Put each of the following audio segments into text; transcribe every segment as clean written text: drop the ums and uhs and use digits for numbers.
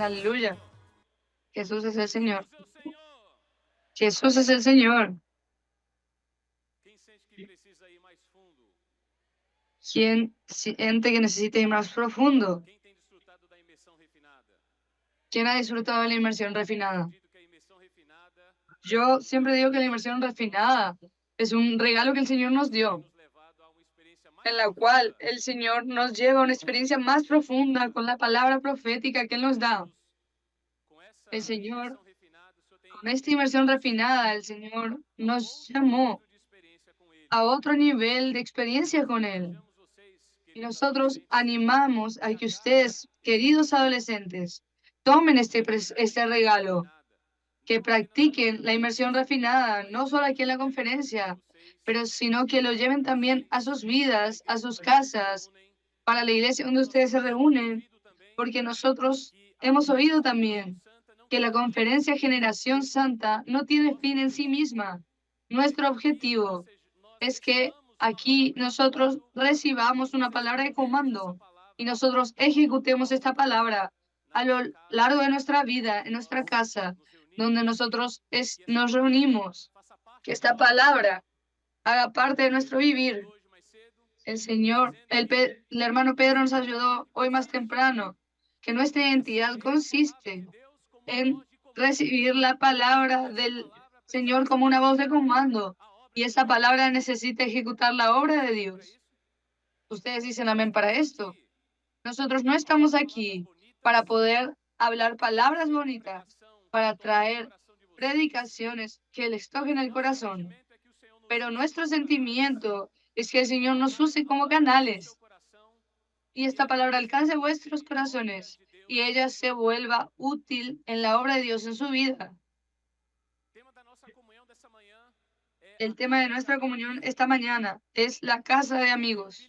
Aleluya. Jesús es el Señor. Jesús es el Señor. ¿Quién siente que necesita ir más profundo? ¿Quién ha disfrutado de la inmersión refinada? Yo siempre digo que la inmersión refinada es un regalo que el Señor nos dio, en la cual el Señor nos lleva a una experiencia más profunda con la palabra profética que Él nos da. El Señor, con esta inmersión refinada, el Señor nos llamó a otro nivel de experiencia con Él. Y nosotros animamos a que ustedes, queridos adolescentes, tomen este regalo, que practiquen la inmersión refinada, no solo aquí en la conferencia, pero sino que lo lleven también a sus vidas, a sus casas, para la iglesia donde ustedes se reúnen, porque nosotros hemos oído también que la conferencia Generación Santa no tiene fin en sí misma. Nuestro objetivo es que aquí nosotros recibamos una palabra de comando y nosotros ejecutemos esta palabra a lo largo de nuestra vida, en nuestra casa, donde nosotros nos reunimos. Que esta palabra haga parte de nuestro vivir. El Señor, el hermano Pedro nos ayudó hoy más temprano, que nuestra identidad consiste en recibir la palabra del Señor como una voz de comando. Y esa palabra necesita ejecutar la obra de Dios. Ustedes dicen amén para esto. Nosotros no estamos aquí para poder hablar palabras bonitas, para traer predicaciones que les toquen el corazón. Pero nuestro sentimiento es que el Señor nos use como canales y esta palabra alcance vuestros corazones y ella se vuelva útil en la obra de Dios en su vida. El tema de nuestra comunión esta mañana es la casa de amigos.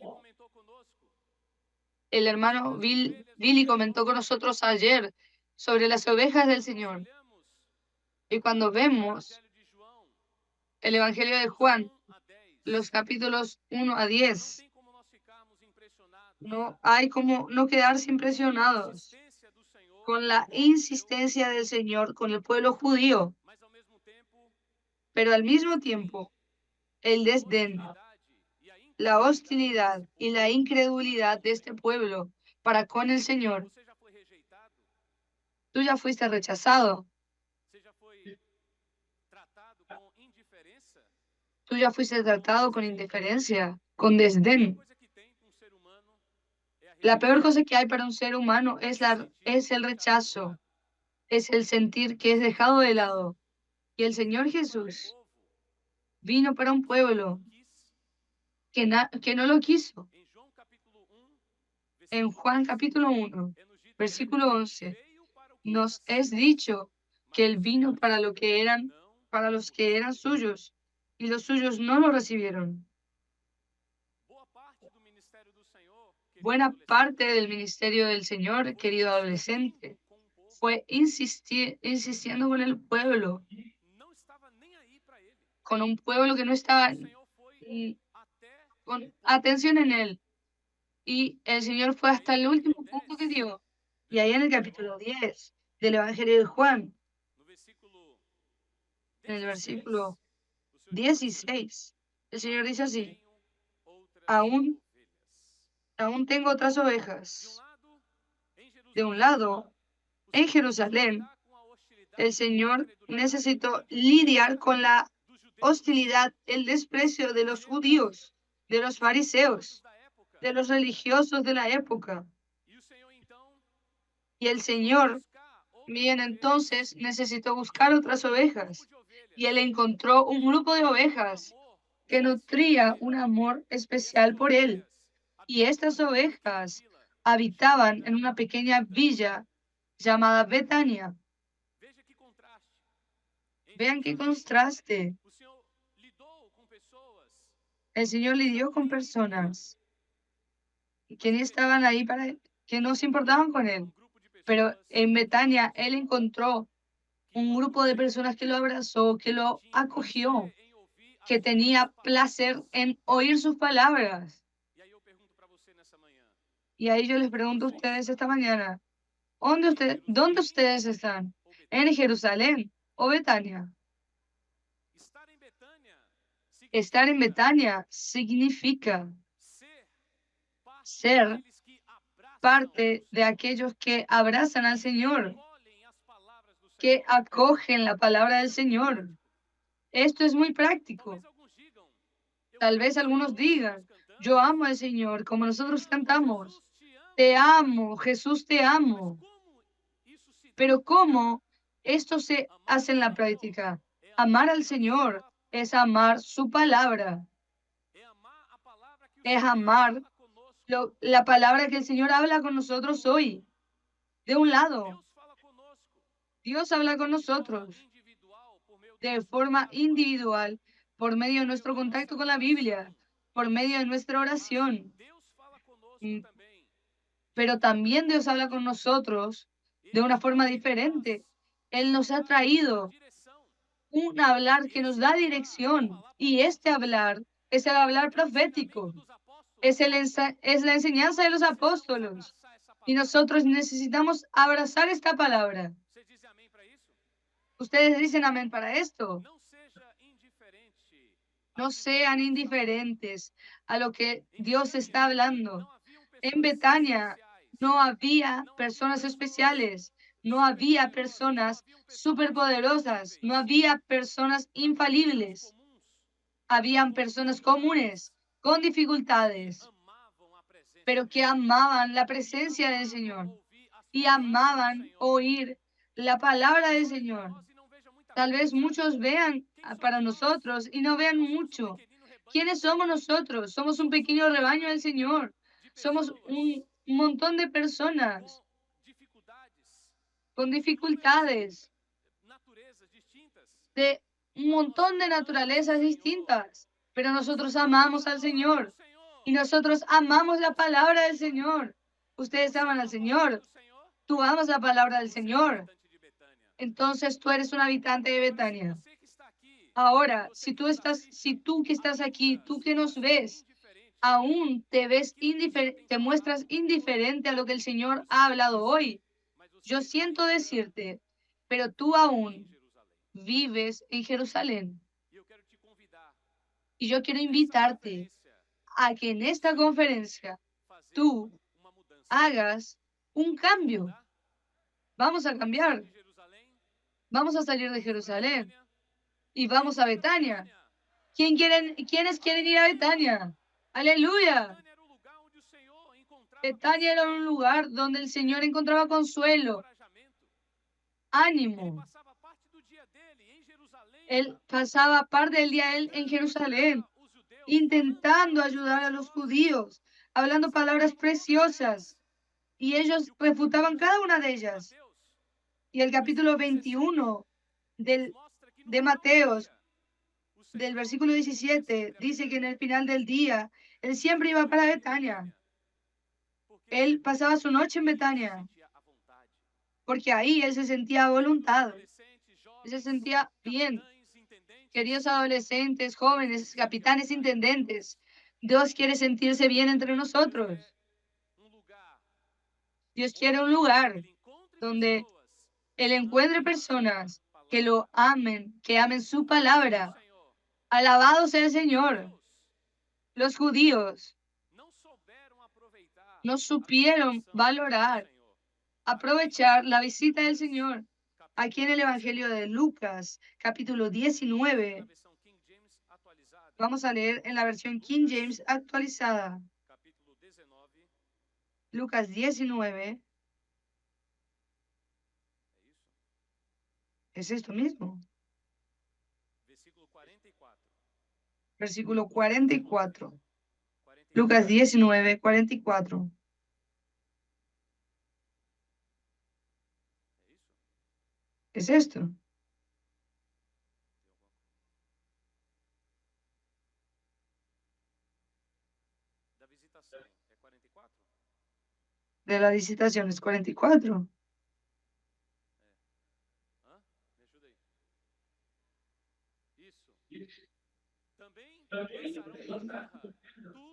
El hermano Billy comentó con nosotros ayer sobre las ovejas del Señor. Y cuando vemos el Evangelio de Juan, los capítulos 1 a 10, no hay como no quedarse impresionados con la insistencia del Señor con el pueblo judío, pero al mismo tiempo el desdén, la hostilidad y la incredulidad de este pueblo para con el Señor. Tú ya fuiste rechazado. Tú ya fuiste tratado con indiferencia, con desdén. La peor cosa que hay para un ser humano es el rechazo, es el sentir que es dejado de lado. Y el Señor Jesús vino para un pueblo que no lo quiso. En Juan capítulo 1, versículo 11, nos es dicho que Él vino para los que eran suyos, y los suyos no lo recibieron. Buena parte del ministerio del Señor, querido adolescente, fue insistiendo con el pueblo, con un pueblo que no estaba con atención en Él. Y el Señor fue hasta el último punto que dio. Y ahí en el capítulo 10 del Evangelio de Juan, en el versículo 16, el Señor dice así: aún, aún tengo otras ovejas. De un lado, en Jerusalén, el Señor necesitó lidiar con la hostilidad, el desprecio de los judíos, de los fariseos, de los religiosos de la época. Y el Señor, bien, entonces necesitó buscar otras ovejas. Y Él encontró un grupo de ovejas que nutría un amor especial por Él. Y estas ovejas habitaban en una pequeña villa llamada Betania. Vean qué contraste. El Señor lidió con personas que ni estaban ahí que no se importaban con Él. Pero en Betania Él encontró un grupo de personas que lo abrazó, que lo acogió, que tenía placer en oír sus palabras. Y ahí yo les pregunto a ustedes esta mañana, ¿Dónde ustedes están? ¿En Jerusalén o Betania? Estar en Betania significa ser parte de aquellos que abrazan al Señor, que acogen la palabra del Señor. Esto es muy práctico. Tal vez algunos digan, yo amo al Señor, como nosotros cantamos. Te amo, Jesús, te amo. Pero ¿cómo esto se hace en la práctica? Amar al Señor es amar su palabra, es amar la palabra que el Señor habla con nosotros hoy. De un lado, Dios habla con nosotros de forma individual por medio de nuestro contacto con la Biblia, por medio de nuestra oración. Mm, Pero también Dios habla con nosotros de una forma diferente. Él nos ha traído un hablar que nos da dirección y este hablar es el hablar profético, es la enseñanza de los apóstolos y nosotros necesitamos abrazar esta palabra. Ustedes dicen amén para esto. No sean indiferentes a lo que Dios está hablando. En Betania no había personas especiales, no había personas superpoderosas, no había personas infalibles. Habían personas comunes, con dificultades, pero que amaban la presencia del Señor y amaban oír la palabra del Señor. Tal vez muchos vean para nosotros y no vean mucho. ¿Quiénes somos nosotros? Somos un pequeño rebaño del Señor. Somos un montón de personas con dificultades, de un montón de naturalezas distintas. Pero nosotros amamos al Señor y nosotros amamos la palabra del Señor. Ustedes aman al Señor. Tú amas la palabra del Señor. Entonces tú eres un habitante de Betania. Ahora, si tú que estás aquí, tú que nos ves, aún te muestras indiferente a lo que el Señor ha hablado hoy, yo siento decirte, pero tú aún vives en Jerusalén. Y yo quiero invitarte a que en esta conferencia tú hagas un cambio. Vamos a cambiar. Vamos a salir de Jerusalén y vamos a Betania. ¿Quiénes quieren ir a Betania? Aleluya. Betania era un lugar donde el Señor encontraba consuelo, ánimo. Él pasaba parte del día en Jerusalén, intentando ayudar a los judíos, hablando palabras preciosas, y ellos refutaban cada una de ellas. Y el capítulo 21 de Mateos, del versículo 17, dice que en el final del día, él siempre iba para Betania. Él pasaba su noche en Betania, porque ahí él se sentía a voluntad, él se sentía bien. Queridos adolescentes, jóvenes, capitanes, intendentes, Dios quiere sentirse bien entre nosotros. Dios quiere un lugar donde Él encuentre personas que lo amen, que amen su palabra. Alabado sea el Señor. Los judíos no supieron valorar, aprovechar la visita del Señor. Aquí en el Evangelio de Lucas, capítulo 19, vamos a leer en la versión King James actualizada. Lucas 19. Es esto mismo. Versículo 44. Lucas 19, 44. Es esto. De la visitación es 44.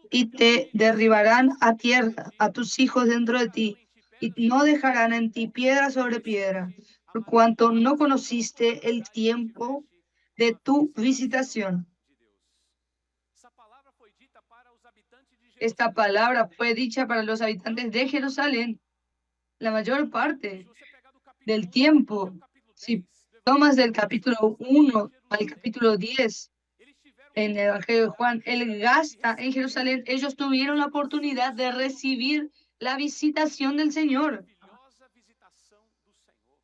Y te derribarán a tierra a tus hijos dentro de ti, y no dejarán en ti piedra sobre piedra, por cuanto no conociste el tiempo de tu visitación. Esta palabra fue dicha para los habitantes de Jerusalén. La mayor parte del tiempo, si tomas del capítulo 1 al capítulo 10 en el Evangelio de Juan, él gasta en Jerusalén, ellos tuvieron la oportunidad de recibir la visitación del Señor,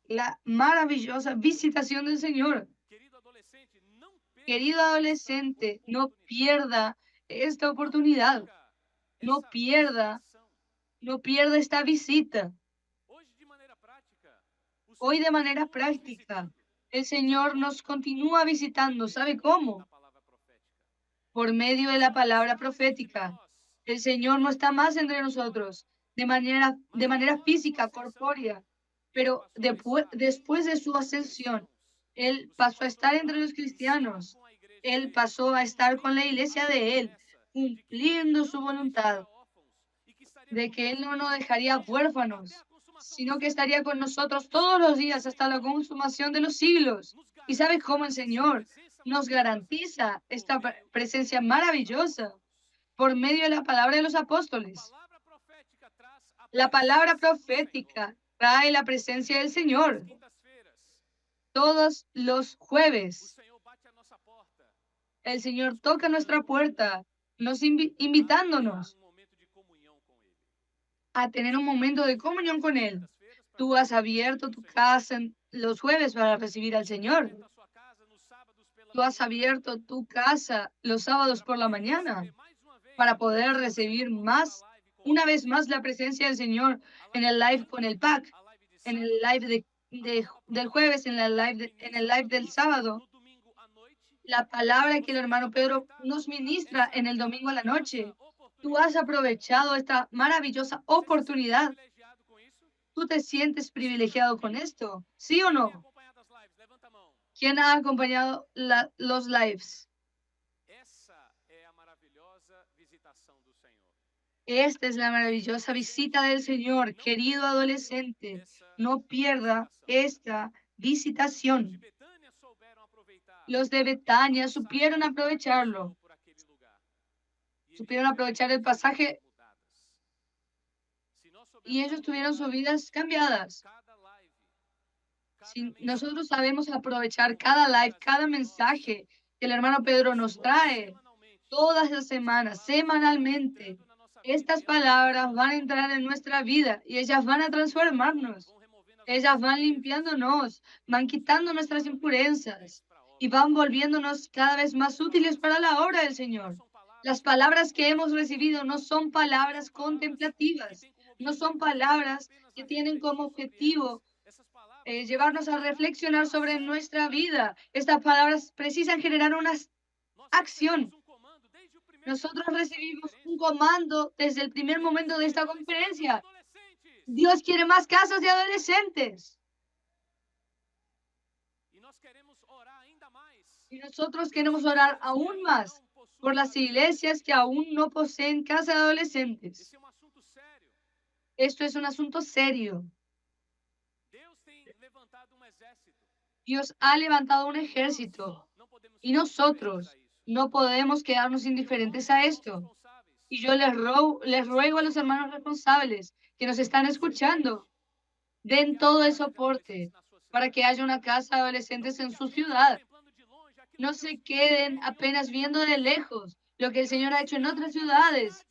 la maravillosa visitación del Señor. Querido adolescente, no pierda esta oportunidad, no pierda, no pierda esta visita. Hoy de manera práctica, el Señor nos continúa visitando. ¿Sabe cómo? Por medio de la palabra profética. El Señor no está más entre nosotros de manera física, corpórea, pero después de su ascensión, Él pasó a estar entre los cristianos. Él pasó a estar con la iglesia de Él, cumpliendo su voluntad de que Él no nos dejaría huérfanos, sino que estaría con nosotros todos los días hasta la consumación de los siglos. ¿Y sabes cómo el Señor nos garantiza esta presencia maravillosa? Por medio de la palabra de los apóstoles. La palabra profética trae la presencia del Señor. Todos los jueves, el Señor toca nuestra puerta, invitándonos a tener un momento de comunión con Él. Tú has abierto tu casa en los jueves para recibir al Señor. Tú has abierto tu casa los sábados por la mañana para poder recibir una vez más la presencia del Señor en el live con el pack, en el live del jueves, en en el live del sábado. La palabra que el hermano Pedro nos ministra en el domingo a la noche. Tú has aprovechado esta maravillosa oportunidad. ¿Tú te sientes privilegiado con esto? ¿Sí o no? ¿Quién ha acompañado los lives? Esta es la maravillosa visita del Señor, querido adolescente. No pierda esta visitación. Los de Betania supieron aprovecharlo. Supieron aprovechar el pasaje y ellos tuvieron sus vidas cambiadas. Si nosotros sabemos aprovechar cada live, cada mensaje que el hermano Pedro nos trae todas las semanas, semanalmente, estas palabras van a entrar en nuestra vida y ellas van a transformarnos. Ellas van limpiándonos, van quitando nuestras impurezas y van volviéndonos cada vez más útiles para la obra del Señor. Las palabras que hemos recibido no son palabras contemplativas, no son palabras que tienen como objetivo llevarnos a reflexionar sobre nuestra vida. Estas palabras precisan generar una acción. Nosotros recibimos un comando desde el primer momento de esta conferencia. Dios quiere más casas de adolescentes. Y nosotros queremos orar aún más por las iglesias que aún no poseen casas de adolescentes. Esto es un asunto serio. Dios ha levantado un ejército y nosotros no podemos quedarnos indiferentes a esto. Y yo les ruego a los hermanos responsables que nos están escuchando, den todo el soporte para que haya una casa de adolescentes en su ciudad. No se queden apenas viendo de lejos lo que el Señor ha hecho en otras ciudades.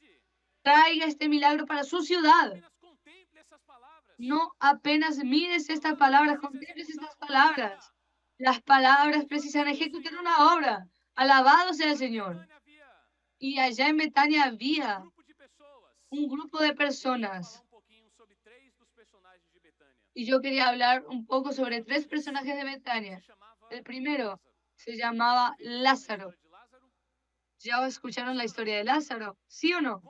Traiga este milagro para su ciudad. No apenas mires estas palabras, contemples estas palabras. Las palabras precisan ejecutar una obra. Alabado sea el Señor. Y allá en Betania había un grupo de personas. Y yo quería hablar un poco sobre 3 personajes de Betania. El primero se llamaba Lázaro. ¿Ya escucharon la historia de Lázaro? ¿Sí o no?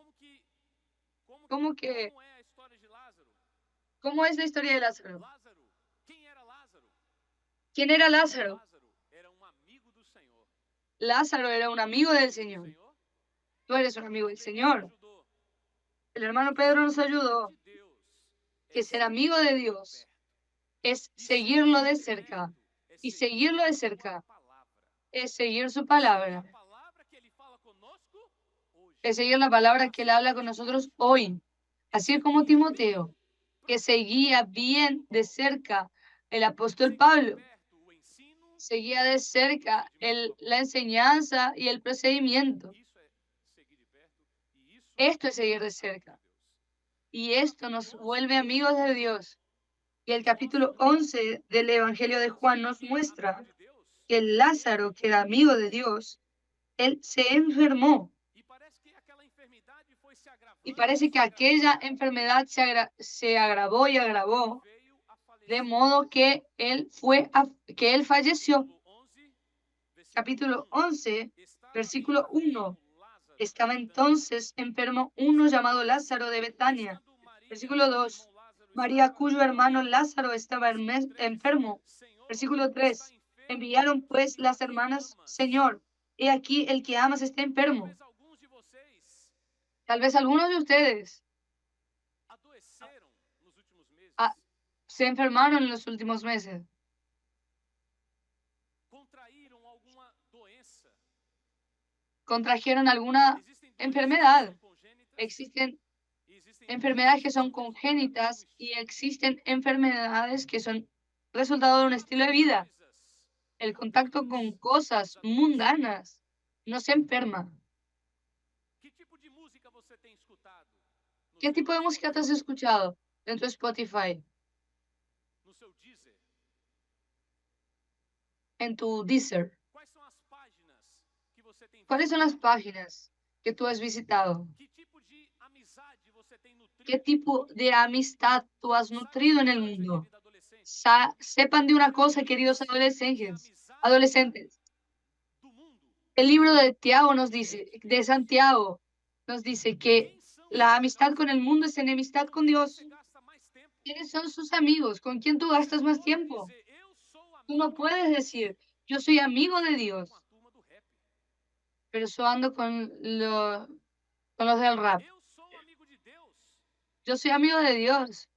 ¿Cómo es la historia de Lázaro? ¿Quién era Lázaro? Lázaro era un amigo del Señor. Tú eres un amigo del Señor. El hermano Pedro nos ayudó. que ser amigo de Dios es seguirlo de cerca. Y seguirlo de cerca es seguir su palabra. Es seguir la palabra que Él habla con nosotros hoy. Así como Timoteo, que seguía bien de cerca el apóstol Pablo. Seguía de cerca la enseñanza y el procedimiento. Esto es seguir de cerca. Y esto nos vuelve amigos de Dios. Y el capítulo 11 del Evangelio de Juan nos muestra que el Lázaro, que era amigo de Dios, él se enfermó. Y parece que aquella enfermedad se agravó y agravó, de modo que que él falleció. Capítulo 11, versículo 1. Estaba entonces enfermo uno llamado Lázaro de Betania. Versículo 2. María, cuyo hermano Lázaro estaba enfermo. Versículo 3. Enviaron pues las hermanas, Señor, he aquí el que amas está enfermo. Tal vez algunos de ustedes ah, se enfermaron en los últimos meses. Contrajeron alguna enfermedad. Existen enfermedades que son congénitas y existen enfermedades que son resultado de un estilo de vida. El contacto con cosas mundanas nos enferma. ¿Qué tipo de música te has escuchado en tu Spotify, en tu Deezer? ¿Cuáles son las páginas que tú has visitado? ¿Qué tipo de amistad tú has nutrido en el mundo? Sepan de una cosa, queridos adolescentes. El libro de Tiago de Santiago nos dice que la amistad con el mundo es enemistad con Dios. ¿Quiénes son sus amigos? ¿Con quién tú gastas más tiempo? Tú no puedes decir, yo soy amigo de Dios, pero yo ando con los del rap. Yo soy amigo de Dios,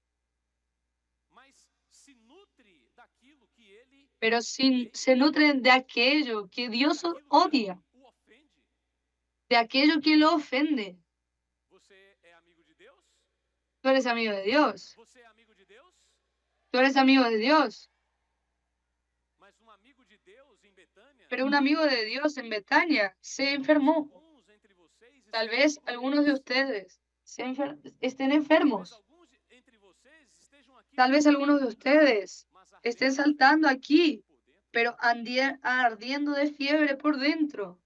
pero se nutren de aquello que Dios odia, de aquello que lo ofende. Tú eres amigo de Dios. Tú eres amigo de Dios. Pero un amigo de Dios en Betania se enfermó. Tal vez algunos de ustedes estén enfermos. Tal vez algunos de ustedes estén saltando aquí, pero ardiendo de fiebre por dentro.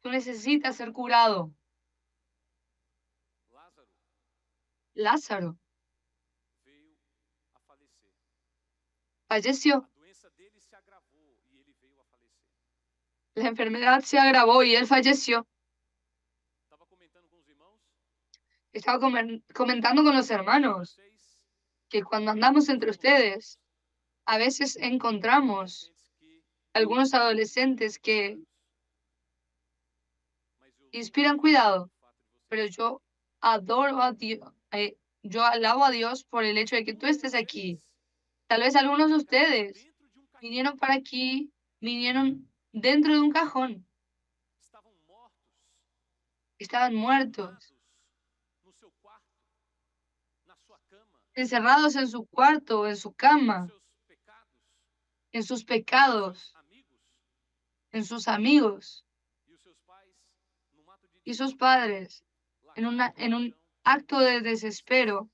Tú necesitas ser curado. Lázaro falleció. La enfermedad se agravó y él falleció. Estaba comentando con los hermanos que cuando andamos entre ustedes, a veces encontramos algunos adolescentes que inspiran cuidado, pero yo adoro a Dios, yo alabo a Dios por el hecho de que tú estés aquí. Tal vez algunos de ustedes vinieron para aquí, vinieron dentro de un cajón, estaban muertos, encerrados en su cuarto, en su cama, en sus pecados, en sus amigos y sus padres, en un acto de desespero,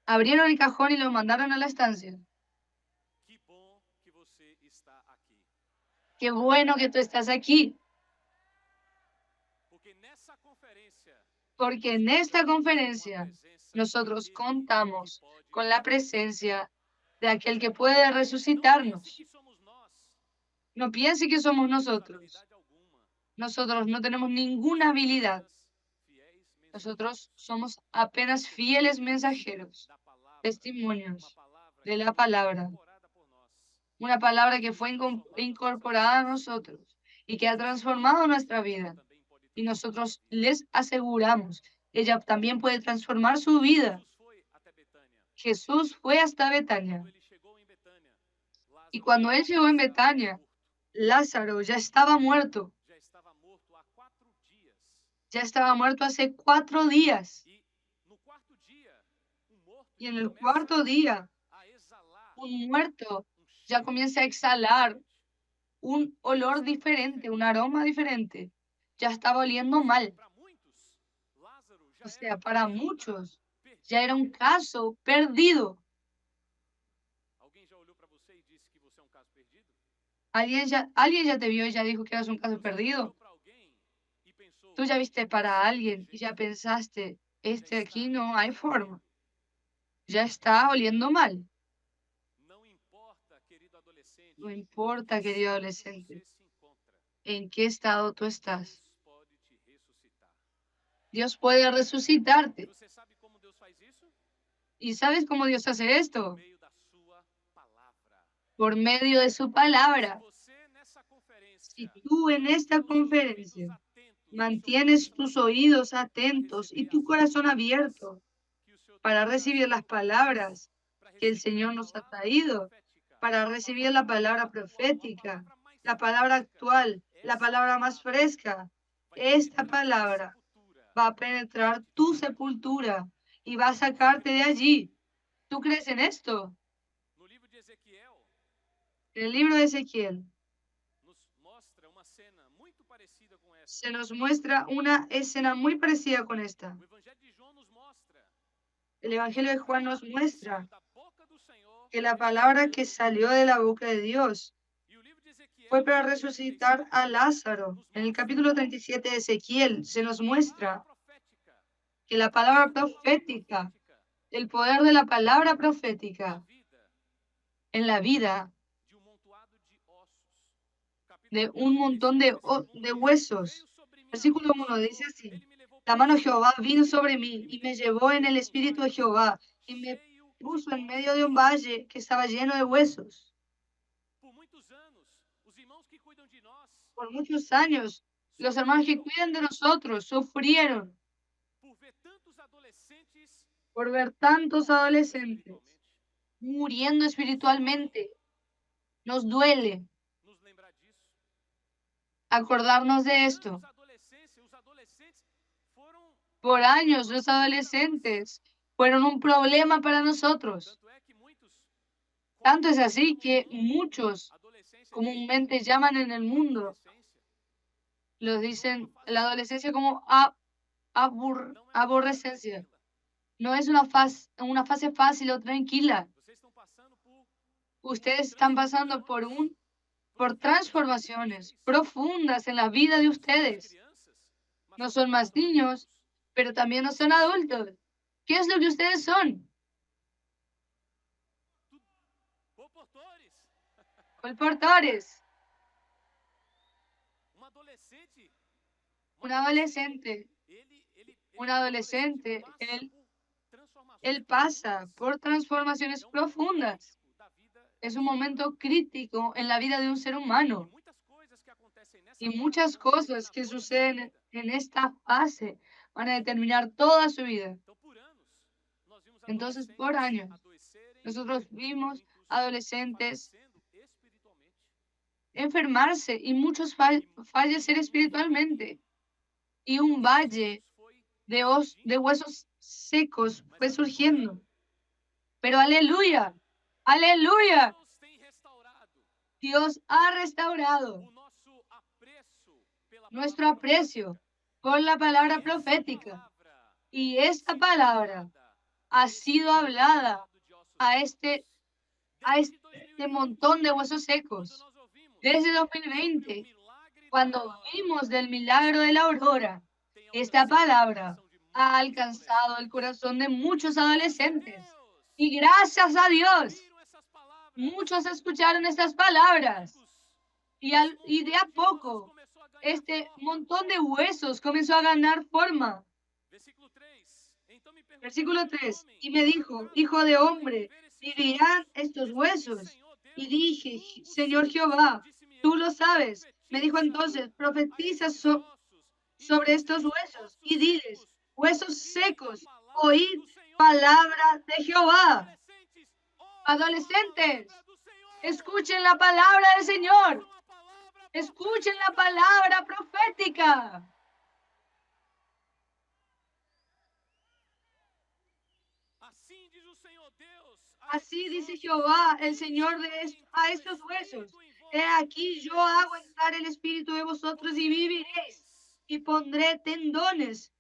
abrieron el cajón y lo mandaron a la estancia. Qué bueno que tú estás aquí. Porque en esta conferencia nosotros contamos con la presencia de aquel que puede resucitarnos. No piense que somos nosotros. Nosotros no tenemos ninguna habilidad. Nosotros somos apenas fieles mensajeros, testimonios de la palabra. Una palabra que fue incorporada a nosotros y que ha transformado nuestra vida. Y nosotros les aseguramos, ella también puede transformar su vida. Jesús fue hasta Betania. Y cuando él llegó en Betania, Lázaro ya estaba muerto. Ya estaba muerto hace 4 días. Y en el cuarto día, un muerto ya comienza a exhalar un olor diferente, un aroma diferente. Ya estaba oliendo mal. O sea, para muchos ya era un caso perdido. Alguien ya te vio y ya dijo que eras un caso perdido. Tú ya viste para alguien y ya pensaste, este aquí no hay forma. Ya está oliendo mal. No importa, querido adolescente, en qué estado tú estás. Dios puede resucitarte. ¿Y sabes cómo Dios hace esto? Por medio de su palabra. Si tú en esta conferencia mantienes tus oídos atentos y tu corazón abierto para recibir las palabras que el Señor nos ha traído, para recibir la palabra profética, la palabra actual, la palabra más fresca, esta palabra va a penetrar tu sepultura y va a sacarte de allí. ¿Tú crees en esto? En el libro de Ezequiel se nos muestra una escena muy parecida con esta. El Evangelio de Juan nos muestra que la palabra que salió de la boca de Dios fue para resucitar a Lázaro. En el capítulo 37 de Ezequiel se nos muestra que la palabra profética, el poder de la palabra profética en la vida de un montón de huesos. Versículo 1 dice así: la mano de Jehová vino sobre mí y me llevó en el espíritu de Jehová y me puso en medio de un valle que estaba lleno de huesos. Por muchos años, los hermanos que cuidan de nosotros sufrieron por ver tantos adolescentes muriendo espiritualmente. Nos duele acordarnos de esto. Por años los adolescentes fueron un problema para nosotros. Tanto es así que muchos comúnmente llaman en el mundo, los dicen la adolescencia como aborrecencia. No es una fase fácil o tranquila. Ustedes están pasando por transformaciones profundas en la vida de ustedes. No son más niños, pero también no son adultos. ¿Qué es lo que ustedes son? Colportores. Un adolescente. Un adolescente, él pasa por transformaciones profundas. Es un momento crítico en la vida de un ser humano. Y muchas cosas que suceden en esta fase van a determinar toda su vida. Entonces, por años, nosotros vimos adolescentes enfermarse y muchos fallecer espiritualmente. Y un valle de huesos secos fue surgiendo. Pero aleluya, aleluya. Dios ha restaurado nuestro aprecio por la palabra profética. Y esta palabra ha sido hablada a este montón de huesos secos. Desde 2020, cuando vimos del milagro de la aurora, esta palabra ha alcanzado el corazón de muchos adolescentes. Y gracias a Dios, muchos escucharon estas palabras. Y de a poco, este montón de huesos comenzó a ganar forma. Versículo 3. Y me dijo: hijo de hombre, ¿vivirán estos huesos? Y dije: Señor Jehová, tú lo sabes. Me dijo entonces: profetiza sobre estos huesos y diles, huesos secos, oíd palabra de Jehová. Adolescentes, escuchen la palabra del Señor. Escuchen la palabra profética. Así dice Jehová, el Señor a estos huesos. He aquí yo hago entrar el espíritu de vosotros y viviréis, y pondré tendones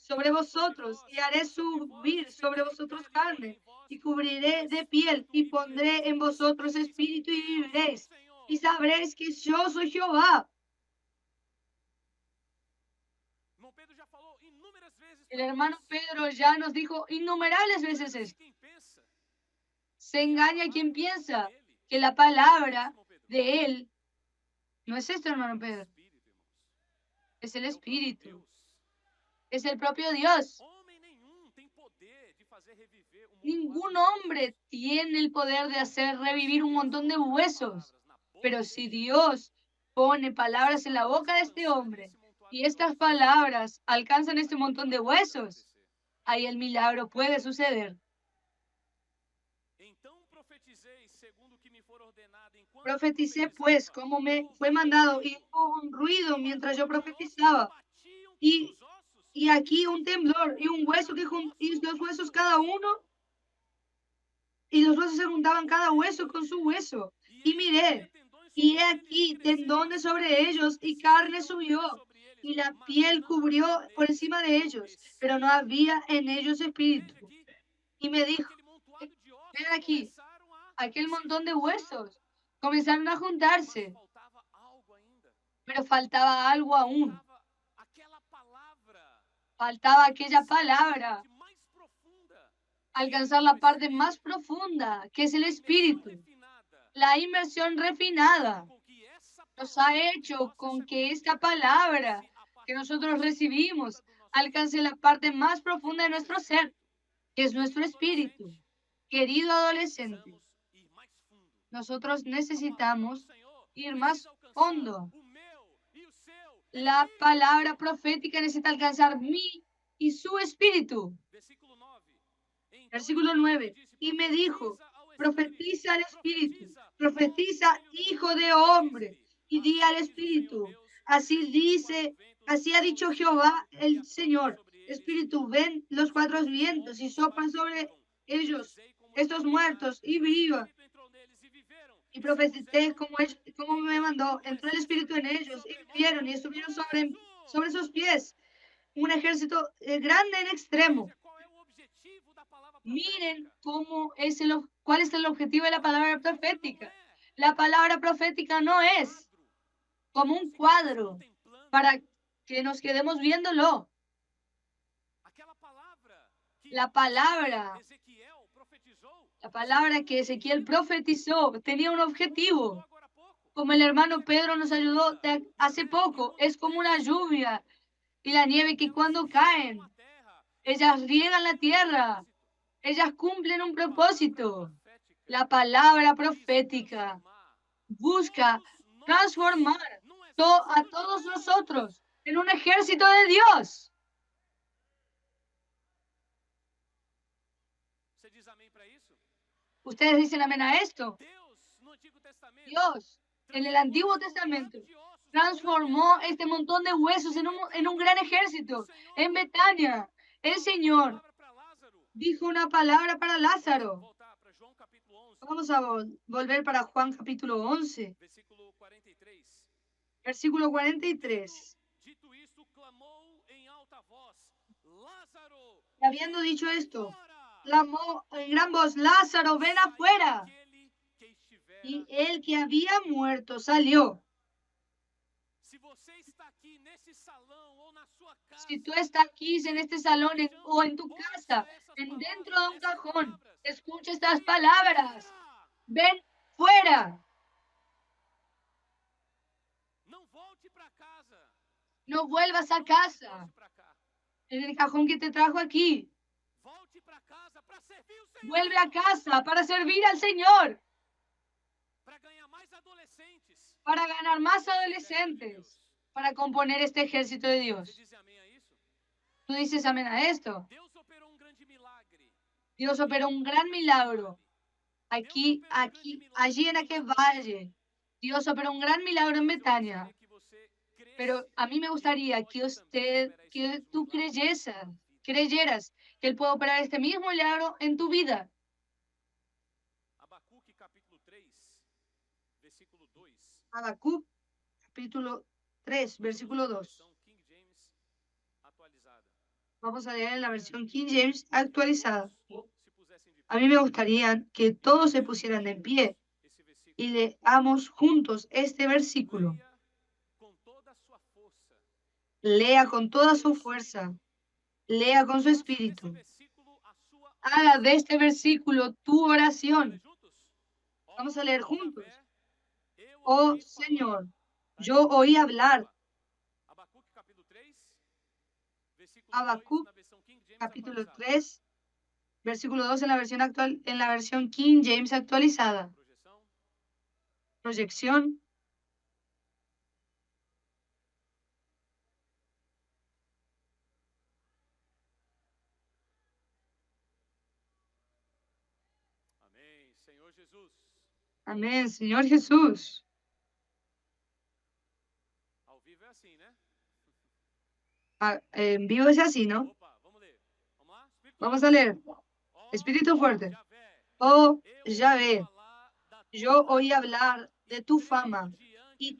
sobre vosotros, y haré subir sobre vosotros carne, y cubriré de piel, y pondré en vosotros espíritu, y viviréis, y sabréis que yo soy Jehová. El hermano Pedro ya nos dijo innumerables veces esto. Se engaña quien piensa que la palabra de él no es esto, hermano Pedro. Es el Espíritu. Es el propio Dios. Ningún hombre tiene el poder de hacer revivir un montón de huesos. Pero si Dios pone palabras en la boca de este hombre y estas palabras alcanzan este montón de huesos, ahí el milagro puede suceder. Profeticé pues como me fue mandado, y hubo un ruido mientras yo profetizaba. Y aquí un temblor y un hueso y dos huesos cada uno, y los huesos se juntaban cada hueso con su hueso. Y miré, y he aquí tendones sobre ellos, y carne subió, y la piel cubrió por encima de ellos, pero no había en ellos espíritu. Y me dijo, ven aquí, aquel montón de huesos comenzaron a juntarse, pero faltaba algo aún. Faltaba aquella palabra, alcanzar la parte más profunda, que es el espíritu. La inmersión refinada nos ha hecho con que esta palabra que nosotros recibimos alcance la parte más profunda de nuestro ser, que es nuestro espíritu. Querido adolescente, nosotros necesitamos ir más hondo. La palabra profética necesita alcanzar mi y su espíritu. Versículo 9. Y me dijo, profetiza al espíritu, profetiza, hijo de hombre, y di al espíritu. Así ha dicho Jehová el Señor. Espíritu, ven los cuatro vientos y soplan sobre ellos, estos muertos, y viva. Y profeticé como me mandó. Entró el espíritu en ellos, y vivieron, y estuvieron sobre sus pies un ejército grande en extremo. Miren cuál es el objetivo de la palabra profética. La palabra profética no es como un cuadro para que nos quedemos viéndolo. La palabra que Ezequiel profetizó tenía un objetivo. Como el hermano Pedro nos ayudó hace poco, es como una lluvia y la nieve que cuando caen, ellas riegan la tierra, ellas cumplen un propósito. La palabra profética busca transformar a todos nosotros en un ejército de Dios. ¿Ustedes dicen amén a esto? Dios, en el Antiguo Testamento, transformó este montón de huesos en un gran ejército. En Betania, el Señor dijo una palabra para Lázaro. Vamos a volver para Juan capítulo 11. Versículo 43. Y habiendo dicho esto, clamó en gran voz, Lázaro, ven afuera. Y el que había muerto salió. Si tú estás aquí en este salón o en tu casa, dentro de un cajón, escucha estas palabras. Ven fuera. No vuelvas a casa. En el cajón que te trajo aquí. Vuelve a casa para servir al Señor. para ganar más adolescentes, para componer este ejército de Dios. ¿Tú dices amén a esto? Dios operó un gran milagro allí en aquel valle. Dios operó un gran milagro en Betania. Pero a mí me gustaría que tú creyeras que Él puede operar este mismo milagro en tu vida. Habacuc, capítulo 3, versículo 2. Vamos a leer en la versión King James actualizada. A mí me gustaría que todos se pusieran de pie y leamos juntos este versículo. Lea con toda su fuerza, lea con su espíritu. Haga de este versículo tu oración. Vamos a leer juntos. Oh Señor, yo oí hablar. Habacuc, capítulo 3, versículo 2 en la versión actual, en la versión King James actualizada. Proyección. Amén, Señor Jesús. En vivo es así, ¿no? Vamos a leer. Espíritu fuerte. Oh, Yahvé, yo oí hablar de tu fama y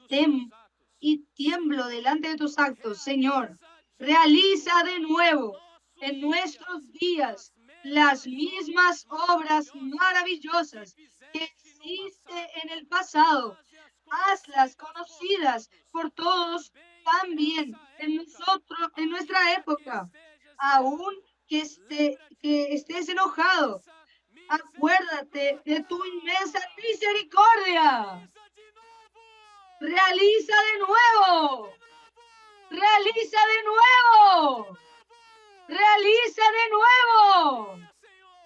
tiemblo delante de tus actos, Señor. Realiza de nuevo en nuestros días las mismas obras maravillosas que hiciste en el pasado. Hazlas conocidas por todos también en nosotros, en nuestra época, aún que estés enojado. Acuérdate de tu inmensa misericordia. Realiza de nuevo. Realiza de nuevo. Realiza de nuevo.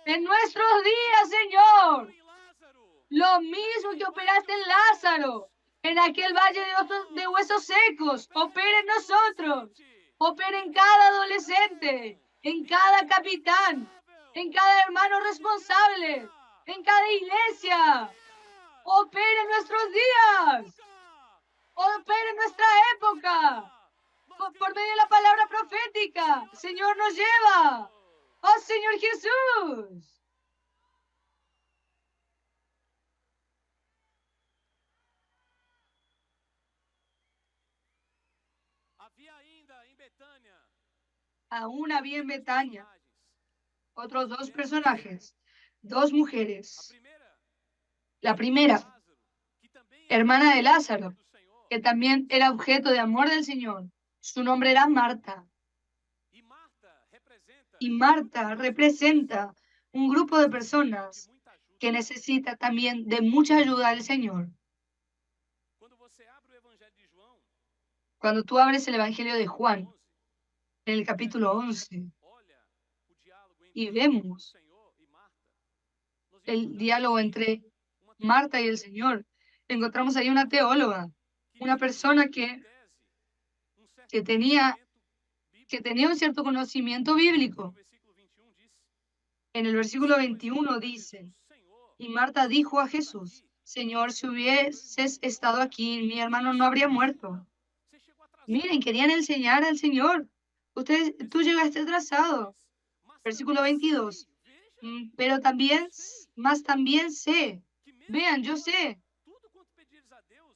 En nuestros días, Señor. Lo mismo que operaste en Lázaro, en aquel valle de huesos secos. Opera en nosotros. Opera en cada adolescente, en cada capitán, en cada hermano responsable, en cada iglesia. Opera en nuestros días. Opera en nuestra época. Por medio de la palabra profética. Señor nos lleva. Oh Señor Jesús. Aún había en Betania otros dos personajes, dos mujeres. La primera, hermana de Lázaro, que también era objeto de amor del Señor. Su nombre era Marta. Y Marta representa un grupo de personas que necesita también de mucha ayuda del Señor. Cuando tú abres el Evangelio de Juan, en el capítulo 11, y vemos el diálogo entre Marta y el Señor, encontramos ahí una teóloga, una persona que tenía un cierto conocimiento bíblico. En el versículo 21 dice, y Marta dijo a Jesús, Señor, si hubieses estado aquí, mi hermano no habría muerto. Miren, querían enseñar al Señor. Tú llegaste atrasado. Versículo 22. Pero también sé. Vean, yo sé.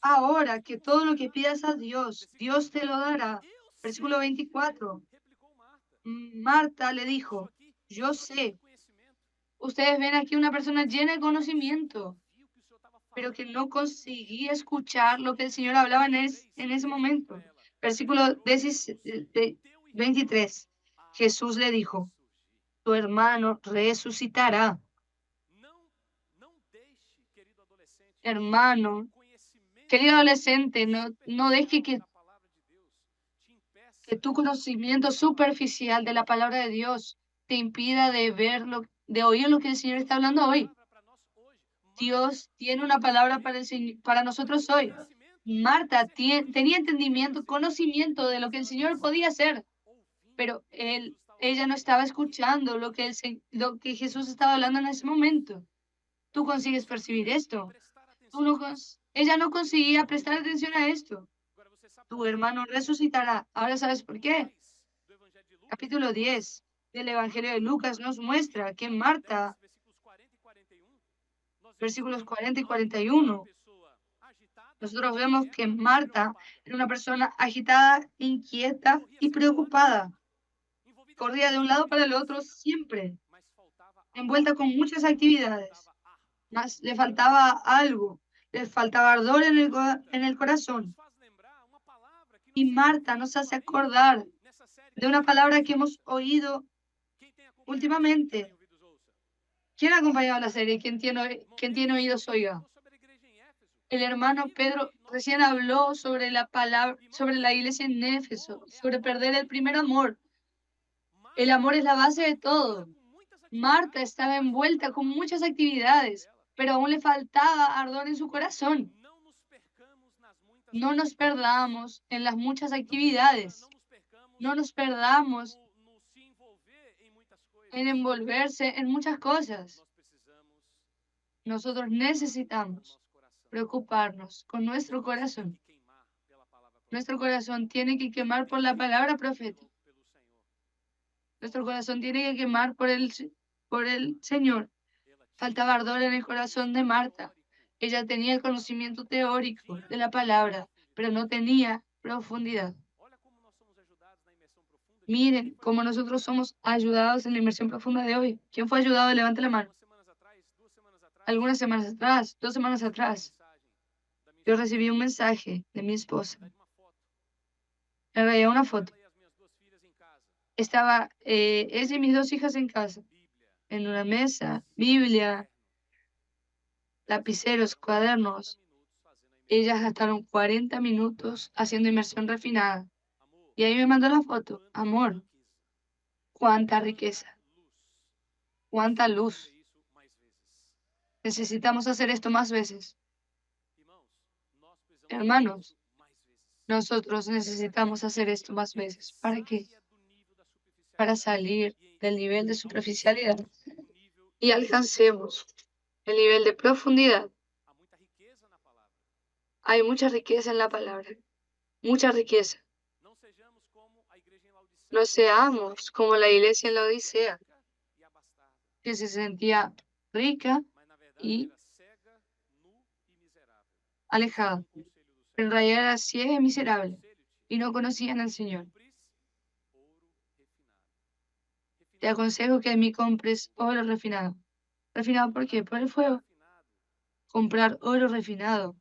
Ahora que todo lo que pidas a Dios, Dios te lo dará. Versículo 24. Marta le dijo, yo sé. Ustedes ven aquí una persona llena de conocimiento, pero que no conseguía escuchar lo que el Señor hablaba en ese momento. Versículo 23. Jesús le dijo, tu hermano resucitará. Hermano, querido adolescente, no deje que tu conocimiento superficial de la palabra de Dios te impida de oír lo que el Señor está hablando hoy. Dios tiene una palabra para nosotros hoy. Marta tenía entendimiento, conocimiento de lo que el Señor podía hacer, pero ella no estaba escuchando lo que Jesús estaba hablando en ese momento. Tú consigues percibir esto. Ella no conseguía prestar atención a esto. Tu hermano resucitará. Ahora sabes por qué. Capítulo 10 del Evangelio de Lucas nos muestra que Marta, versículos 40 y 41, nosotros vemos que Marta era una persona agitada, inquieta y preocupada. Corría de un lado para el otro siempre, envuelta con muchas actividades. Mas le faltaba algo, le faltaba ardor en el corazón. Y Marta nos hace acordar de una palabra que hemos oído últimamente. ¿Quién ha acompañado la serie? ¿Quién tiene oídos oiga? El hermano Pedro recién habló sobre la palabra, sobre la iglesia en Éfeso, sobre perder el primer amor. El amor es la base de todo. Marta estaba envuelta con muchas actividades, pero aún le faltaba ardor en su corazón. No nos perdamos en las muchas actividades. No nos perdamos en envolverse en muchas cosas. Nosotros necesitamos preocuparnos con nuestro corazón. Nuestro corazón tiene que quemar por la palabra profética. Nuestro corazón tiene que quemar por el Señor. Faltaba ardor en el corazón de Marta. Ella tenía el conocimiento teórico de la palabra, pero no tenía profundidad. Miren cómo nosotros somos ayudados en la inmersión profunda de hoy. ¿Quién fue ayudado? Levante la mano. Algunas semanas atrás, 2 semanas atrás, yo recibí un mensaje de mi esposa. Me veía una foto. Estaba ella y mis 2 hijas en casa, en una mesa, Biblia, lapiceros, cuadernos. Ellas gastaron 40 minutos haciendo inmersión refinada. Y ahí me mandó la foto. Amor, cuánta riqueza, cuánta luz. Necesitamos hacer esto más veces. Hermanos, nosotros necesitamos hacer esto más veces. ¿Para qué? Para salir del nivel de superficialidad y alcancemos el nivel de profundidad. Hay mucha riqueza en la palabra, mucha riqueza. No seamos como la iglesia en la Odisea, que se sentía rica y alejada, pero en realidad era ciega y miserable, y no conocían al Señor. Te aconsejo que de mí compres oro refinado. ¿Refinado por qué? Por el fuego. Comprar oro refinado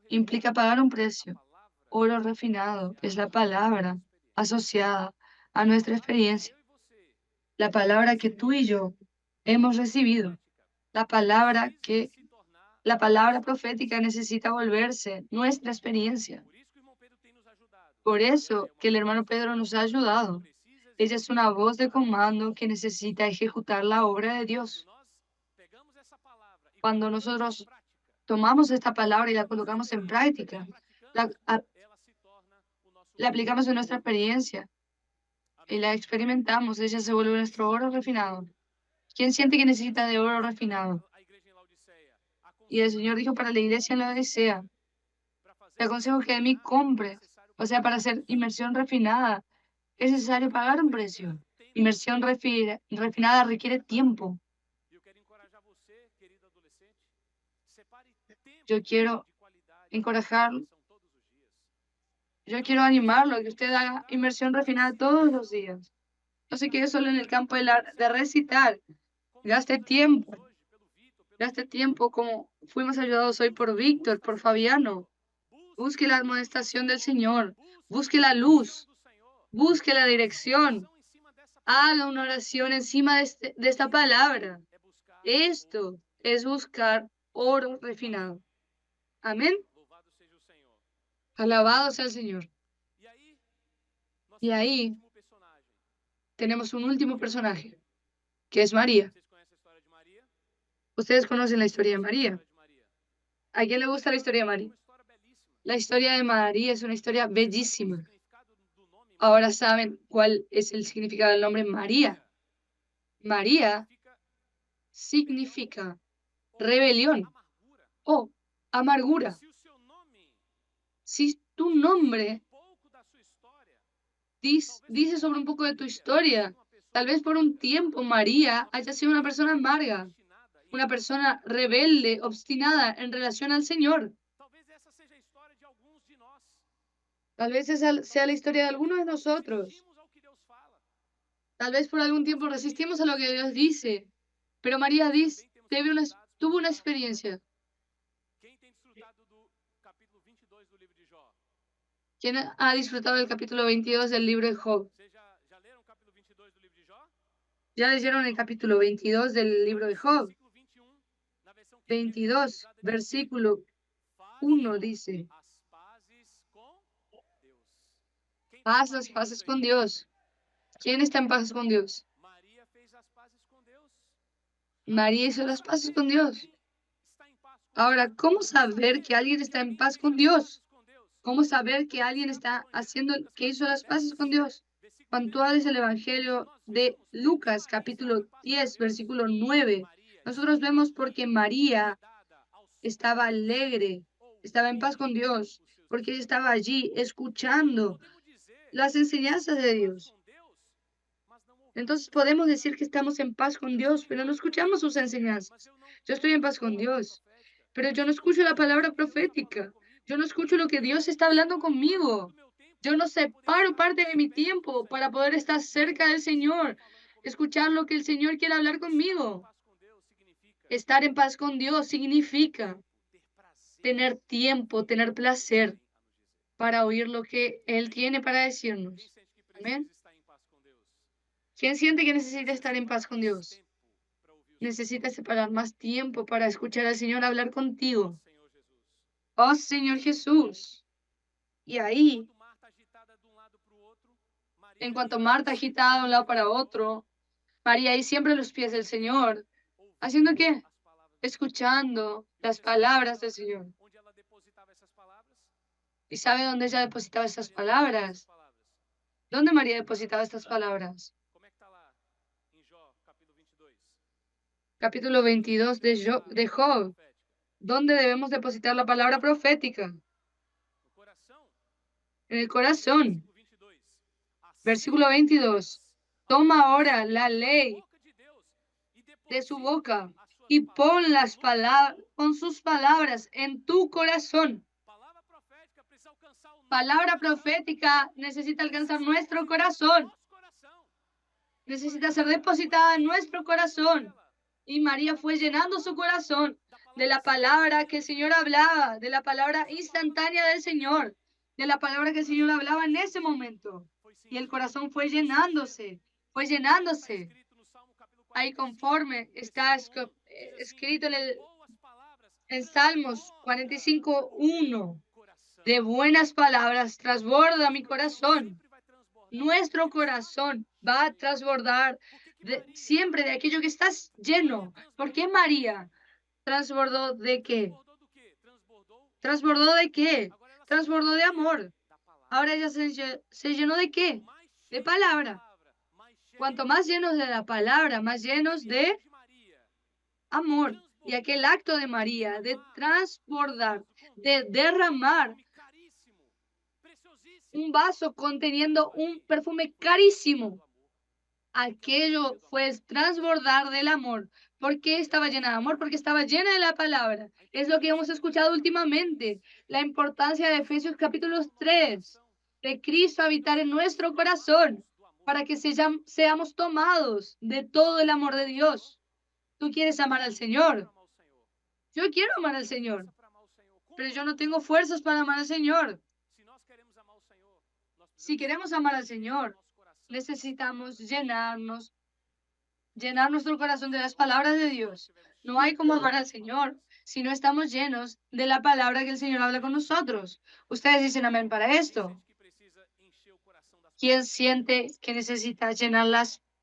implica pagar un precio. Oro refinado es la palabra asociada a nuestra experiencia. La palabra que tú y yo hemos recibido. La palabra profética necesita volverse nuestra experiencia. Por eso que el hermano Pedro nos ha ayudado. Ella es una voz de comando que necesita ejecutar la obra de Dios. Cuando nosotros tomamos esta palabra y la colocamos en práctica, la aplicamos en nuestra experiencia y la experimentamos, ella se vuelve nuestro oro refinado. ¿Quién siente que necesita de oro refinado? Y el Señor dijo para la iglesia en la Odisea, te aconsejo que de mí compres, o sea, para hacer inmersión refinada, es necesario pagar un precio. Inmersión refinada requiere tiempo. Yo quiero encorajarlo. Yo quiero animarlo a que usted haga inmersión refinada todos los días. No se quede solo en el campo de recitar. Gaste tiempo. Gaste tiempo como fuimos ayudados hoy por Víctor, por Fabiano. Busque la amonestación del Señor. Busque la luz. Busque la dirección. Haga una oración encima de esta palabra. Esto es buscar oro refinado. Amén. Alabado sea el Señor. Y ahí tenemos un último personaje, que es María. Ustedes conocen la historia de María. ¿A quién le gusta la historia de María? La historia de María es una historia bellísima. Ahora saben cuál es el significado del nombre María. María significa rebelión o amargura. Si tu nombre dice sobre un poco de tu historia, tal vez por un tiempo María haya sido una persona amarga, una persona rebelde, obstinada en relación al Señor. Tal vez esa sea la historia de algunos de nosotros. Tal vez por algún tiempo resistimos a lo que Dios dice, pero María tuvo una experiencia. ¿Quién ha disfrutado del capítulo 22 del libro de Job? ¿Ya leyeron el capítulo 22 del libro de Job? 22, versículo 1 dice, haz las paces con Dios. ¿Quién está en paz con Dios? María hizo las paces con Dios. Ahora, ¿cómo saber que alguien está en paz con Dios? ¿Cómo saber que alguien está que hizo las paces con Dios? Puntual es el Evangelio de Lucas, capítulo 10, versículo 9. Nosotros vemos porque María estaba alegre, estaba en paz con Dios, porque ella estaba allí escuchando las enseñanzas de Dios. Entonces podemos decir que estamos en paz con Dios, pero no escuchamos sus enseñanzas. Yo estoy en paz con Dios, pero yo no escucho la palabra profética. Yo no escucho lo que Dios está hablando conmigo. Yo no separo parte de mi tiempo para poder estar cerca del Señor, escuchar lo que el Señor quiere hablar conmigo. Estar en paz con Dios significa tener tiempo, tener placer para oír lo que Él tiene para decirnos. Amén. ¿Quién siente que necesita estar en paz con Dios? Necesitas separar más tiempo para escuchar al Señor hablar contigo. Oh Señor Jesús. Y ahí, en cuanto Marta agitada de un lado para otro, María ahí siempre a los pies del Señor. ¿Haciendo qué? Escuchando las palabras del Señor. ¿Y sabe dónde ella depositaba esas palabras? ¿Dónde María depositaba estas palabras? Capítulo 22 de Job. ¿Dónde debemos depositar la palabra profética? En el corazón. Versículo 22. Toma ahora la ley de su boca y pon sus palabras en tu corazón. Palabra profética necesita alcanzar nuestro corazón. Necesita ser depositada en nuestro corazón. Y María fue llenando su corazón de la palabra que el Señor hablaba, de la palabra instantánea del Señor, de la palabra que el Señor hablaba en ese momento. Y el corazón fue llenándose, fue llenándose. Ahí conforme está escrito en Salmos 45:1, de buenas palabras transborda mi corazón. Nuestro corazón va a transbordar siempre de aquello que estás lleno. ¿Por qué María transbordó de qué? ¿Transbordó de qué? Transbordó de amor. Ahora ella se llenó de qué? De palabra. Cuanto más llenos de la palabra, más llenos de amor. Y aquel acto de María de transbordar, de derramar un vaso conteniendo un perfume carísimo. Aquello fue transbordar del amor. ¿Por qué estaba llena de amor? Porque estaba llena de la palabra. Es lo que hemos escuchado últimamente. La importancia de Efesios capítulo 3, de Cristo habitar en nuestro corazón, para que seamos tomados de todo el amor de Dios. ¿Tú quieres amar al Señor? Yo quiero amar al Señor, pero yo no tengo fuerzas para amar al Señor. Si queremos amar al Señor, necesitamos llenar nuestro corazón de las palabras de Dios. No hay como amar al Señor si no estamos llenos de la palabra que el Señor habla con nosotros. Ustedes dicen amén para esto. ¿Quién siente que necesita llenar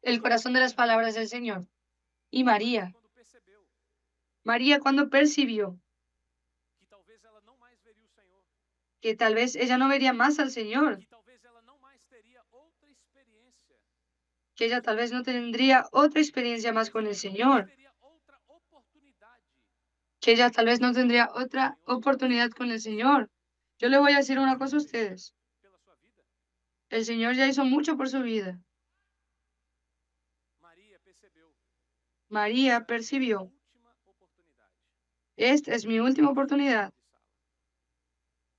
el corazón de las palabras del Señor? Y María. María cuando percibió que tal vez ella no vería más al Señor, que talvez ela não mais teria outra experiência, que ella tal vez no tendría otra experiencia más con el Señor, teria outra oportunidade. que ella tal vez no tendría otra oportunidad con el Señor. Yo le voy a decir una cosa a ustedes. Pela sua vida, El Señor ya hizo mucho por su vida. Maria percebeu. María percibió, Última oportunidade. esta es mi última oportunidad.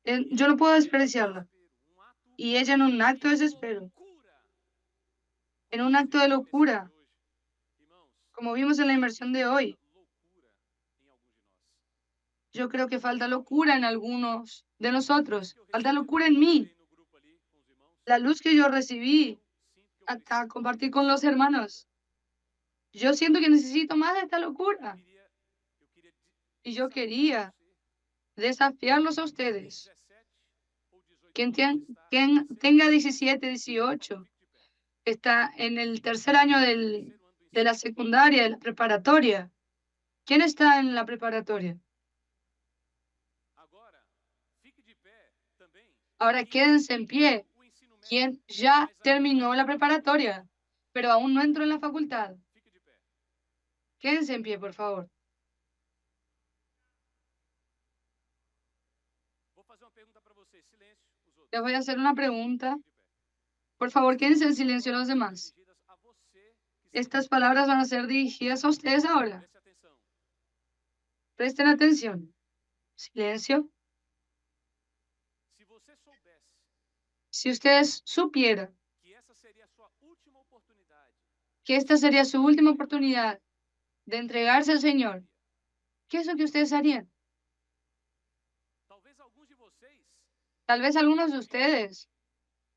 Desperdiçá-la. Yo no puedo despreciarla. Acto Y ella en un acto de desespero, loucura. en un acto de locura, Hoje, irmãos, como vimos en la inmersión de hoy, loucura em alguns de nós. yo creo que falta locura en algunos de nosotros. Eu Falta recebi locura quando en mí. entrei no grupo ali com os irmãos. La luz que yo recibí Sinto que eu hasta preciso. compartir con los hermanos. Yo siento que necesito más de esta locura. Eu queria Y yo desafiar quería você, desafiarlos a ustedes. 17 ou 18 Quien, anos, está quien terceiro tenga ano, 17, 18, fique de pé. está en el tercer año de la secundaria, de la preparatoria. ¿Quién está en la preparatoria? Agora, fique de pé também. Ahora quédense en pie. O ensino médio, Quien ya mas ainda terminó la preparatoria, pero aún no entró en la facultad. fique de pé. Quédense en pie, por favor. Vou fazer uma pergunta para vocês. Silêncio, os outros. Les voy a hacer una pregunta. Fique de pé. Por favor, quédense en silencio los demás. Dirigidas a você que está Estas palabras van a ser dirigidas a ustedes ahora. Preste atenção. Presten atención. Silencio. Se você soubesse Si ustedes supieran que essa seria a sua última oportunidade, que esta sería su última oportunidad de entregarse al Señor, ¿qué es lo que ustedes harían? talvez alguns de vocês Tal vez algunos de ustedes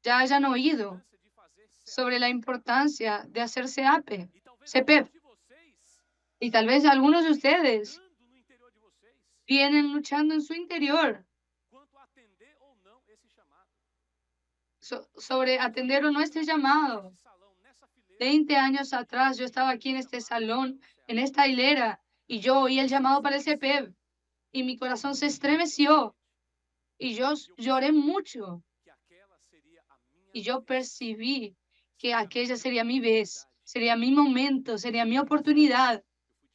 ya hayan oído importância de fazer sobre la importancia de hacer CAPE, e talvez CPEP, alguns de vocês y tal vez algunos de ustedes lutando no interior de vocês vienen luchando en su interior quanto a atender ou não esse chamado. sobre atender o no este llamado. Nesse salão, nessa fileira, 20 años atrás yo estaba aquí en este salón, en esta hilera, y yo oí el llamado para el CPEP, y mi corazón se estremeció, y yo lloré mucho, que aquela seria a minha y yo vez, percibí que aquella sería mi vez, sería mi momento, sería mi oportunidad.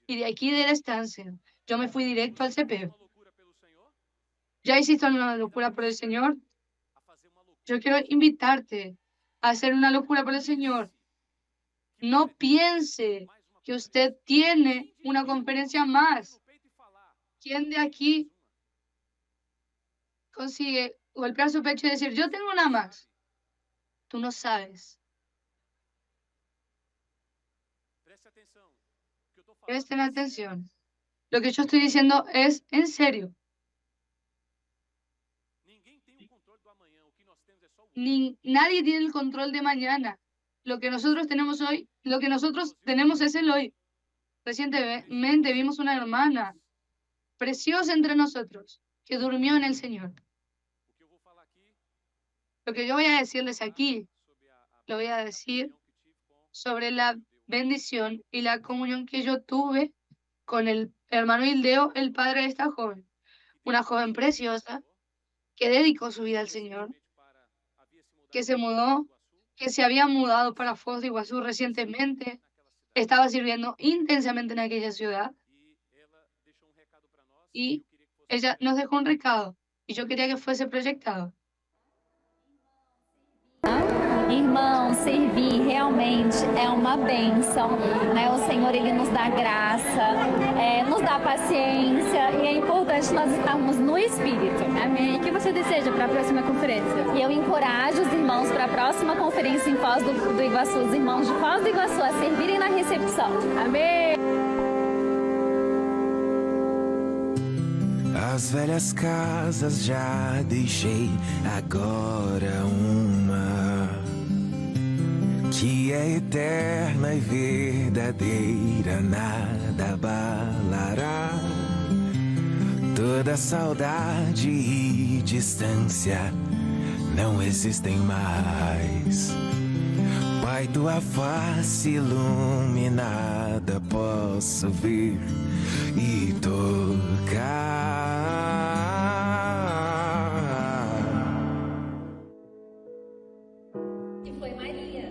Y de aquí de la estancia, yo me fui directo al CPEP. uma loucura pelo Senhor, ¿Ya hiciste una locura por el Señor? a fazer uma loucura. Yo quiero invitarte a hacer una locura por el Señor. No piense Mais uma que usted tiene una conferencia más. no peito e falar. ¿Quién de aquí consigue golpear su pecho y decir, yo tengo una más? Tú no sabes. Preste atenção. O que eu tô falando Presten é atención. Lo que yo estoy diciendo es en serio. ninguém tem o controle do amanhã. O que nós temos é só o hoje. Nadie tiene el control de mañana. Lo que nosotros tenemos hoy, lo que nosotros tenemos es el hoy. Recientemente vimos una hermana preciosa entre nosotros que durmió en el Señor. O que eu vou falar aqui Lo que yo voy a decirles aquí, sobre lo voy a decir comunhão que tive com sobre la bendición y la comunión que yo tuve con el hermano Ildeo, el padre de esta joven, una joven preciosa que dedicó su vida al Señor, que se mudó, que se había mudado para Foz de Iguazú recientemente, estaba sirviendo intensamente en aquella ciudad y ella nos dejó un recado y yo quería que fuese proyectado. Irmão, servir realmente é uma bênção, né? O Senhor, Ele nos dá graça, nos dá paciência e é importante nós estarmos no Espírito. Amém. E o que você deseja para a próxima conferência? E eu encorajo os irmãos para a próxima conferência em Foz do Iguaçu, os irmãos de Foz do Iguaçu, a servirem na recepção. Amém. As velhas casas já deixei, agora uma que é eterna e verdadeira, nada abalará. Toda saudade e distância não existem mais. Pai, tua face iluminada posso ver e tocar. Maria.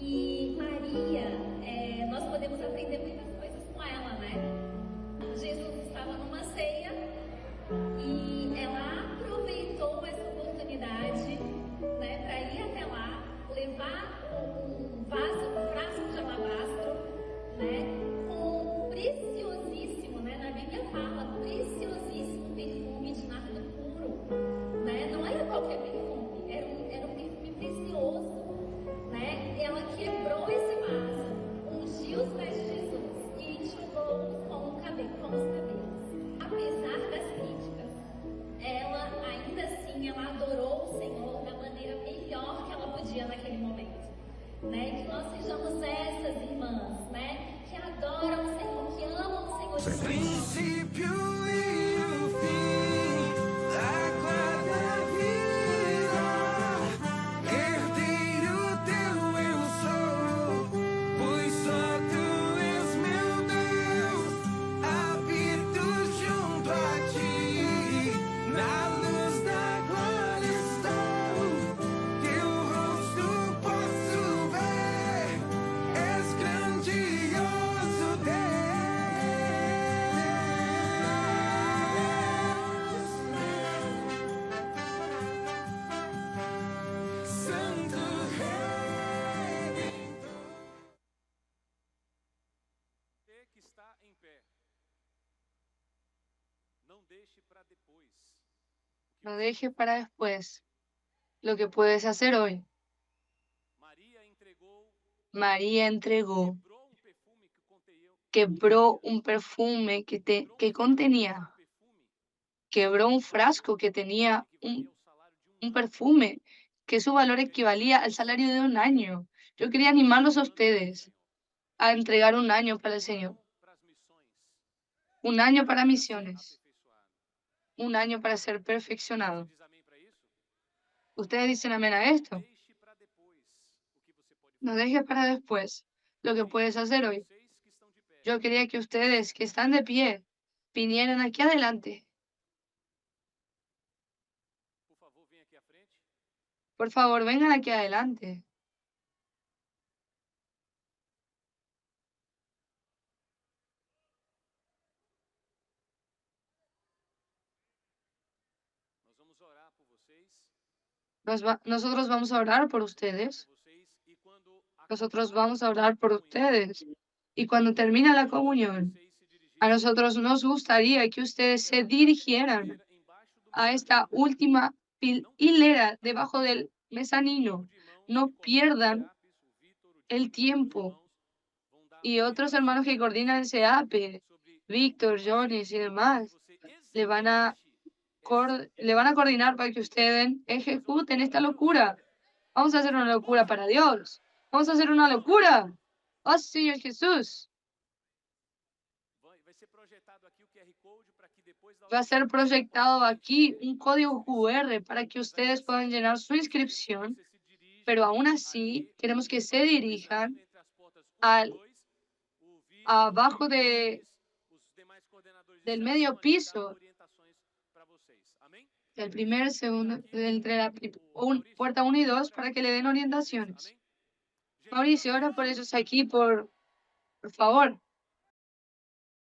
E Maria, nós podemos aprender muitas coisas com ela, né? Jesus estava numa ceia e ela aproveitou essa oportunidade, né, para ir até lá, levar um frasco de alabastro, né, com preciosíssimo, né? Na Bíblia fala preciosíssimo perfume de nardo puro, né? Não era qualquer perfume, era um perfume precioso, né? Ela quebrou esse vaso, ungiu os pés de Jesus e enxugou com os cabelos. Apesar das críticas, ela ainda assim ela adorou o Senhor da maneira melhor que ela podia naquele momento, né? Que nós sejamos essas irmãs, né? Que adoram o Senhor, que amam o Senhor. Princípio e o fim, água da vida, herdeiro teu eu sou, pois só tu és meu Deus, habito junto a ti, na luz da glória estou, teu rosto posso ver, és grandioso Deus. Santo Redentor. Você que está em pé, não deixe para depois. No dejes para después lo que puedes hacer hoy. Maria entregou, María entregó, quebrou um perfume que que contenía, quebró un frasco que tenía un perfume, que su valor equivalía al salario de un año. Yo quería animarlos a ustedes a entregar un año para el Señor, para as missões, un año para ser misiones, aperfeiçoado. un año para ser perfeccionado. Diz amém para isso? ¿Ustedes dicen amén a esto? Deixe para depois o que você pode No fazer. dejes para después lo que puedes hacer hoy. Vocês que estão de pé, Yo quería que ustedes que están de pie vinieran aquí adelante. por favor, venha aqui à frente. Por favor, vengan aquí adelante. Nós vamos orar por vocês, Nosotros vamos a orar por ustedes. e quando Nosotros acabar vamos a orar por a comunhão, ustedes. Y cuando termine la comunión, vocês se dirigirem a nosotros nos gustaría que ustedes se dirigieran embaixo do a esta última hilera debajo del mezanino. No pierdan el tiempo. Y otros hermanos que coordinan el CEAPE, Víctor, Jones y demás, le van a coordinar para que ustedes ejecuten esta locura. Vamos a hacer una locura para Dios. Vamos a hacer una locura. Oh, Señor Jesús. vai ser projetado aqui o QR Code para que depois da Va a ser proyectado aquí un código QR para que ustedes puedan llenar su inscripción, você se dirige pero aún así queremos que se dirijan entre as portas 1 al- e 2, o Vitor, abajo o Jones, os demais coordenadores del de medio célula vão dar piso, orientações para vocês. Amém? del primer, segundo, entre la puerta 1 y 2 para que le den orientaciones. Amém? Gente, Mauricio, ora por ellos aquí, por favor.